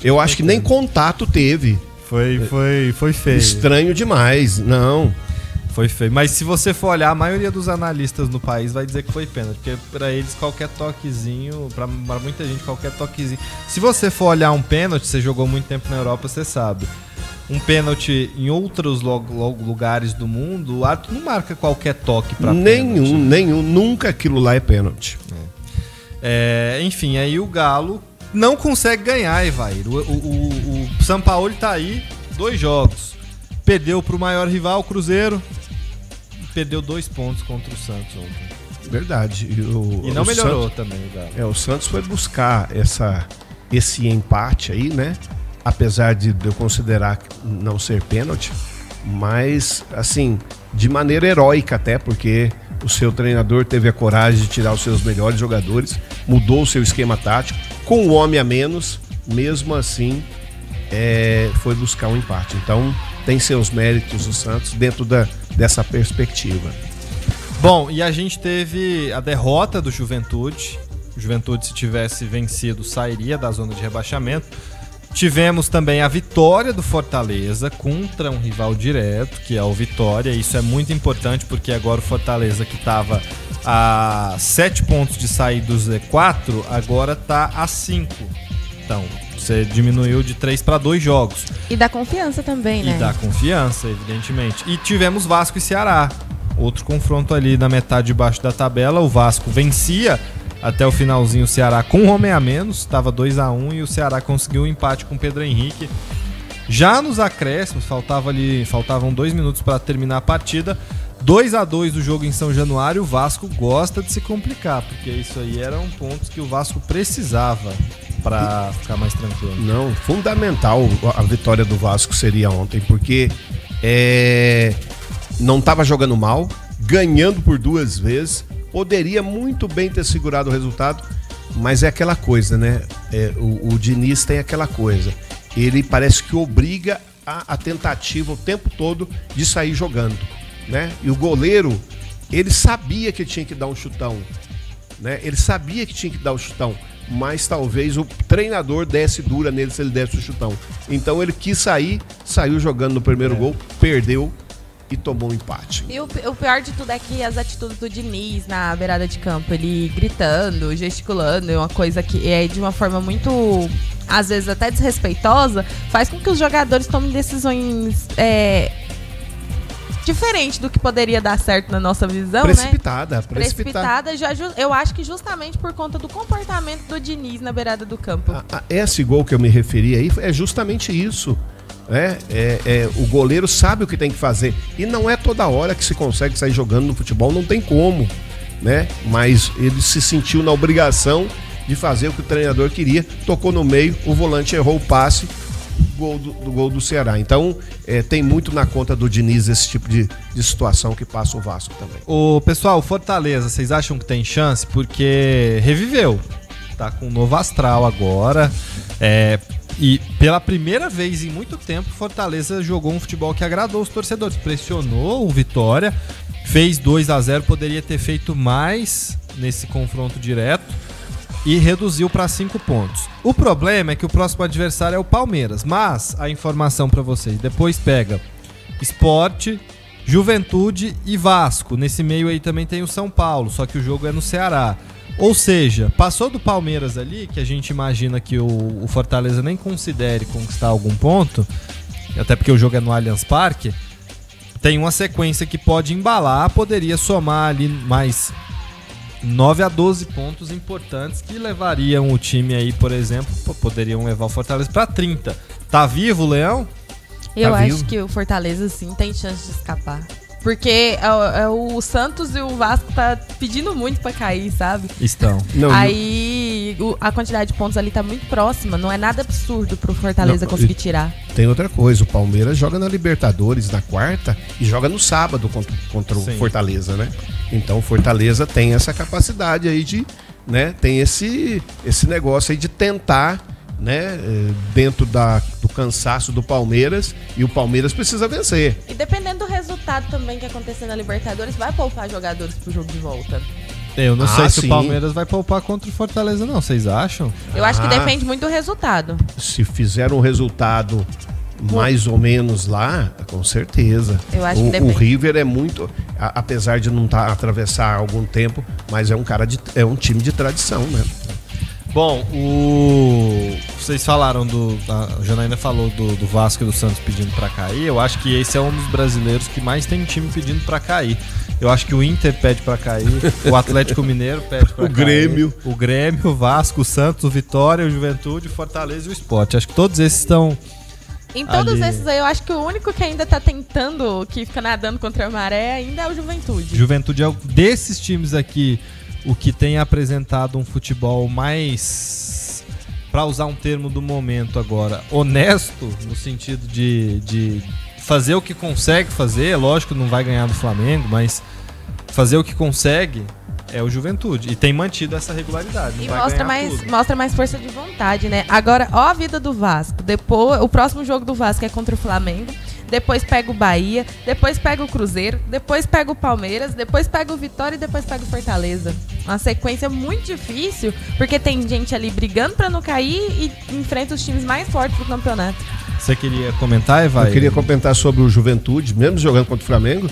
eu acho que nem contato teve. Foi feio. Estranho demais, não. Foi feio. Mas se você for olhar, a maioria dos analistas no país vai dizer que foi pênalti. Porque pra eles, qualquer toquezinho, pra muita gente, qualquer toquezinho. Se você for olhar um pênalti, você jogou muito tempo na Europa, você sabe. Um pênalti em outros lugares do mundo, o árbitro não marca qualquer toque pra pênalti. Nenhum. Nunca aquilo lá é pênalti. Enfim, aí o Galo não consegue ganhar, Evair. O Sampaoli tá aí, 2 jogos. Perdeu pro maior rival, o Cruzeiro. Perdeu 2 pontos contra o Santos ontem. Verdade. E não melhorou também o Galo. O Santos foi buscar esse empate aí, né? Apesar de eu considerar não ser pênalti. Mas, assim, de maneira heróica até, porque o seu treinador teve a coragem de tirar os seus melhores jogadores, mudou o seu esquema tático, com um homem a menos, mesmo assim, foi buscar um empate. Então, tem seus méritos o Santos dentro dessa perspectiva. Bom, e a gente teve a derrota do Juventude. O Juventude, se tivesse vencido, sairia da zona de rebaixamento. Tivemos também a vitória do Fortaleza contra um rival direto, que é o Vitória. Isso é muito importante porque agora o Fortaleza, que estava a 7 pontos de sair do Z4, agora está a 5. Então, você diminuiu de 3 para 2 jogos. E dá confiança também, né? E dá confiança, evidentemente. E tivemos Vasco e Ceará. Outro confronto ali na metade de baixo da tabela. O Vasco vencia até o finalzinho o Ceará com um homem a menos, estava 2-1 e o Ceará conseguiu um empate com o Pedro Henrique. Já nos acréscimos, faltavam 2 minutos para terminar a partida. 2-2 o jogo em São Januário. O Vasco gosta de se complicar, porque isso aí eram pontos que o Vasco precisava para ficar mais tranquilo. Não, fundamental a vitória do Vasco seria ontem, porque não estava jogando mal, ganhando por 2 vezes. Poderia muito bem ter segurado o resultado, mas é aquela coisa, né? O Diniz tem aquela coisa. Ele parece que obriga a tentativa o tempo todo de sair jogando, né? E o goleiro, ele sabia que tinha que dar um chutão, né? Ele sabia que tinha que dar o chutão, mas talvez o treinador desse dura nele se ele desse o chutão. Então ele quis sair, saiu jogando no primeiro gol, perdeu e tomou um empate. E o pior de tudo é que as atitudes do Diniz na beirada de campo, ele gritando, gesticulando, é uma coisa que é de uma forma muito, às vezes até desrespeitosa, faz com que os jogadores tomem decisões diferentes do que poderia dar certo na nossa visão, Precipitada. Eu acho que justamente por conta do comportamento do Diniz na beirada do campo. Esse gol que eu me referi aí é justamente isso. O goleiro sabe o que tem que fazer e não é toda hora que se consegue sair jogando no futebol, não tem como, né? Mas ele se sentiu na obrigação de fazer o que o treinador queria, tocou no meio, o volante errou o passe, gol do Ceará. Então tem muito na conta do Diniz esse tipo de situação que passa o Vasco também. O pessoal, Fortaleza, vocês acham que tem chance? Porque reviveu, tá com um novo astral agora, e pela primeira vez em muito tempo, Fortaleza jogou um futebol que agradou os torcedores. Pressionou o Vitória, fez 2-0, poderia ter feito mais nesse confronto direto e reduziu para 5 pontos. O problema é que o próximo adversário é o Palmeiras, mas a informação para vocês, depois pega Sport, Juventude e Vasco. Nesse meio aí também tem o São Paulo, só que o jogo é no Ceará. Ou seja, passou do Palmeiras ali, que a gente imagina que o Fortaleza nem considere conquistar algum ponto, até porque o jogo é no Allianz Parque, tem uma sequência que pode embalar, poderia somar ali mais 9 a 12 pontos importantes que levariam o time aí, por exemplo, poderiam levar o Fortaleza para 30. Tá vivo o Leão? Eu acho que o Fortaleza sim tem chance de escapar. Porque o Santos e o Vasco tá pedindo muito pra cair, sabe? Estão. Aí a quantidade de pontos ali tá muito próxima. Não é nada absurdo pro Fortaleza conseguir tirar. Tem outra coisa, o Palmeiras joga na Libertadores na quarta e joga no sábado contra o Fortaleza, né? Então o Fortaleza tem essa capacidade aí de, né? Tem esse negócio aí de tentar, né, dentro do cansaço do Palmeiras, e o Palmeiras precisa vencer. E dependendo do resultado também que acontecer na Libertadores, vai poupar jogadores pro jogo de volta. Eu não sei se o Palmeiras vai poupar contra o Fortaleza não, vocês acham? Eu acho que depende muito do resultado. Se fizer um resultado mais ou menos lá, com certeza. Eu acho que depende. O River é muito, apesar de não atravessar algum tempo, mas é um time de tradição, né? Bom, vocês falaram a Janaína falou do Vasco e do Santos pedindo pra cair. Eu acho que esse é um dos brasileiros que mais tem time pedindo pra cair. Eu acho que o Inter pede pra cair, o Atlético Mineiro pede pra cair. O Grêmio, o Vasco, o Santos, o Vitória, o Juventude, o Fortaleza e o Sport. Acho que todos esses estão... Em todos esses aí, eu acho que o único que ainda tá tentando, que fica nadando contra a maré, ainda é o Juventude. Juventude é desses times aqui... O que tem apresentado um futebol mais, para usar um termo do momento agora, honesto, no sentido de fazer o que consegue fazer. Lógico, não vai ganhar do Flamengo, mas fazer o que consegue é o Juventude. E tem mantido essa regularidade. E mostra mais força de vontade, né? Agora, ó a vida do Vasco. Depois, o próximo jogo do Vasco é contra o Flamengo. Depois pega o Bahia, depois pega o Cruzeiro, depois pega o Palmeiras, depois pega o Vitória e depois pega o Fortaleza. Uma sequência muito difícil, porque tem gente ali brigando pra não cair e enfrenta os times mais fortes do campeonato. Você queria comentar, Eva? Eu queria comentar sobre o Juventude, mesmo jogando contra o Flamengo.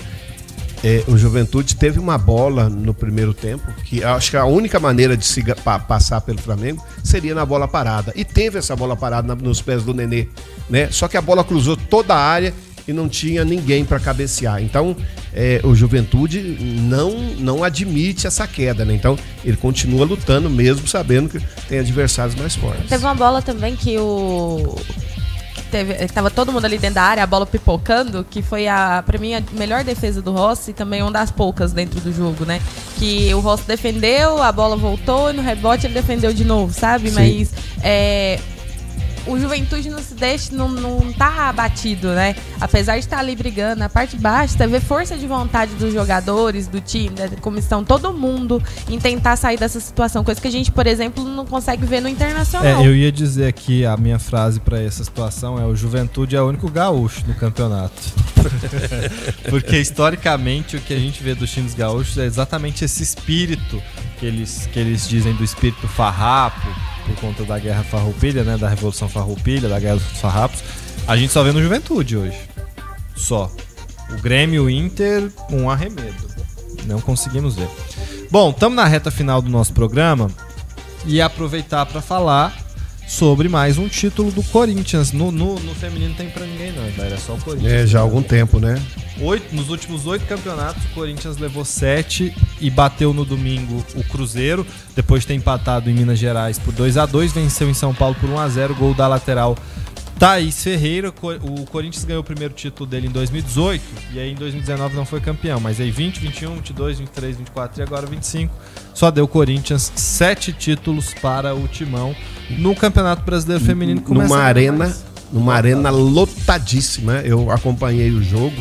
O Juventude teve uma bola no primeiro tempo, que acho que a única maneira de se passar pelo Flamengo seria na bola parada. E teve essa bola parada nos pés do Nenê, né? Só que a bola cruzou toda a área e não tinha ninguém para cabecear. Então, o Juventude não admite essa queda, né? Então, ele continua lutando mesmo sabendo que tem adversários mais fortes. Teve uma bola também que tava todo mundo ali dentro da área, a bola pipocando, que foi pra mim a melhor defesa do Rossi e também uma das poucas dentro do jogo, né? Que o Rossi defendeu, a bola voltou e no rebote ele defendeu de novo, sabe? Sim. Mas o Juventude não tá abatido, né? Apesar de estar ali brigando, na parte de baixo, você vê força de vontade dos jogadores, do time, da comissão, todo mundo em tentar sair dessa situação. Coisa que a gente, por exemplo, não consegue ver no Internacional. Eu ia dizer aqui, a minha frase para essa situação o Juventude é o único gaúcho no campeonato. Porque historicamente o que a gente vê dos times gaúchos é exatamente esse espírito que eles dizem do espírito farrapo, por conta da Guerra Farroupilha, né, da Revolução Farroupilha, da Guerra dos Farrapos, a gente só vê no Juventude hoje. só. O Grêmio e o Inter, um arremedo. Não conseguimos ver. Bom, estamos na reta final do nosso programa e aproveitar para falar sobre mais um título do Corinthians. No feminino não tem pra ninguém não, velho. É só o Corinthians. Já há algum tempo, né? Nos últimos 8 campeonatos, o Corinthians levou 7 e bateu no domingo o Cruzeiro. Depois de ter empatado em Minas Gerais por 2-2, venceu em São Paulo por 1-0, gol da lateral Thaís Ferreira. O Corinthians ganhou o primeiro título dele em 2018 e aí em 2019 não foi campeão, mas aí 20, 21, 22, 23, 24 e agora 25 só deu Corinthians 7 títulos para o Timão no Campeonato Brasileiro Feminino. Numa arena lotadíssima. Eu acompanhei o jogo,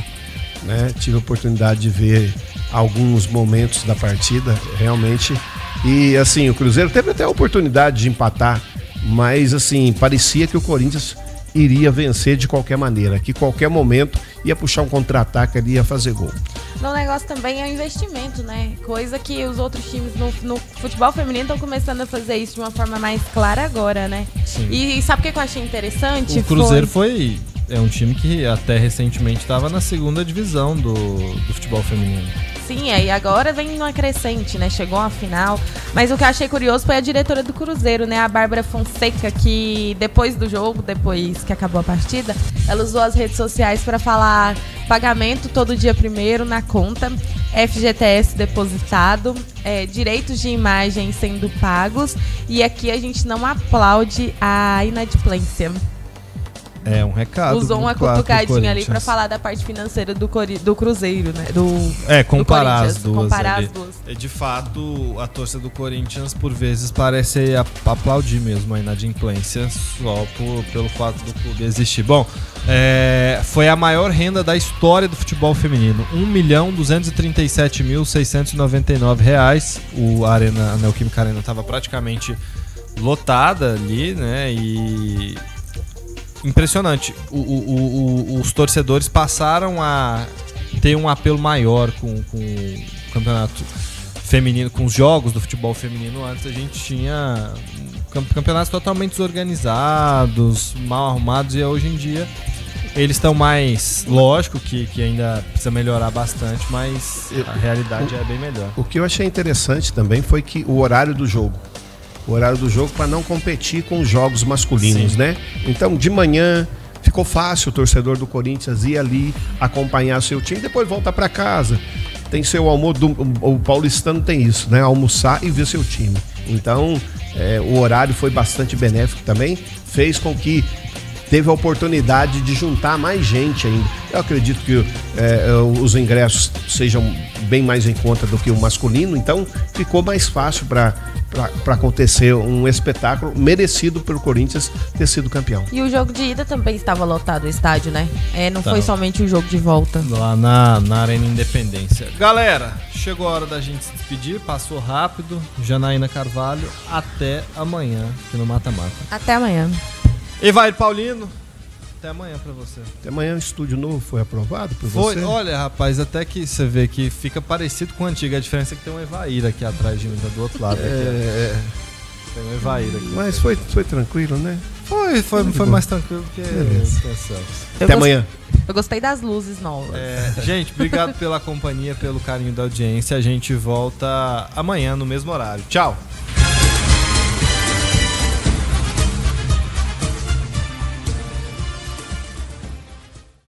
né? Tive a oportunidade de ver alguns momentos da partida, realmente. E assim, o Cruzeiro teve até a oportunidade de empatar, mas assim, parecia que o Corinthians iria vencer de qualquer maneira, que qualquer momento ia puxar um contra-ataque ali e ia fazer gol. O negócio também é o investimento, né? Coisa que os outros times no futebol feminino estão começando a fazer isso de uma forma mais clara agora, né? Sim. E sabe o que eu achei interessante? O Cruzeiro é um time que até recentemente estava na segunda divisão do futebol feminino. Sim, e agora vem numa crescente, né? Chegou à final. Mas o que eu achei curioso foi a diretora do Cruzeiro, né? A Bárbara Fonseca, que depois do jogo, depois que acabou a partida, ela usou as redes sociais para falar pagamento todo dia primeiro na conta, FGTS depositado, direitos de imagem sendo pagos, e aqui a gente não aplaude a inadimplência. É um recado. Usou uma cutucadinha ali pra falar da parte financeira do Cruzeiro, né? Comparar as duas. Comparar as duas. De fato, a torcida do Corinthians, por vezes, parece aplaudir mesmo a inadimplência só pelo fato do clube existir. Bom, foi a maior renda da história do futebol feminino. R$1.237.699. A Neoquímica Arena estava praticamente lotada ali, né? E impressionante. Os torcedores passaram a ter um apelo maior com o campeonato feminino, com os jogos do futebol feminino. Antes a gente tinha campeonatos totalmente desorganizados, mal arrumados, e hoje em dia eles estão mais... Lógico que ainda precisa melhorar bastante, mas a realidade é bem melhor. O que eu achei interessante também foi que o horário do jogo para não competir com os jogos masculinos. Sim. Né? Então, de manhã ficou fácil o torcedor do Corinthians ir ali acompanhar seu time, depois volta para casa, tem seu almoço. O paulistano tem isso, né? Almoçar e ver seu time. Então, o horário foi bastante benéfico também, fez com que teve a oportunidade de juntar mais gente ainda. Eu acredito que os ingressos sejam bem mais em conta do que o masculino, então ficou mais fácil para acontecer um espetáculo merecido pelo Corinthians ter sido campeão. E o jogo de ida também estava lotado o estádio, né? Não foi somente o jogo de volta. Lá na Arena Independência. Galera, chegou a hora da gente se despedir, passou rápido. Janaína Carvalho, até amanhã aqui no Mata Mata. Até amanhã. Evair Paulino, até amanhã pra você. Até amanhã o estúdio novo foi aprovado por você? Olha, rapaz, até que você vê que fica parecido com o antigo. A diferença é que tem um Evair aqui atrás de mim, tá do outro lado. Tem um Evair aqui. Mas foi tranquilo, né? Foi mais tranquilo que até amanhã. Eu gostei das luzes novas. Gente, obrigado pela companhia, pelo carinho da audiência. A gente volta amanhã no mesmo horário. Tchau!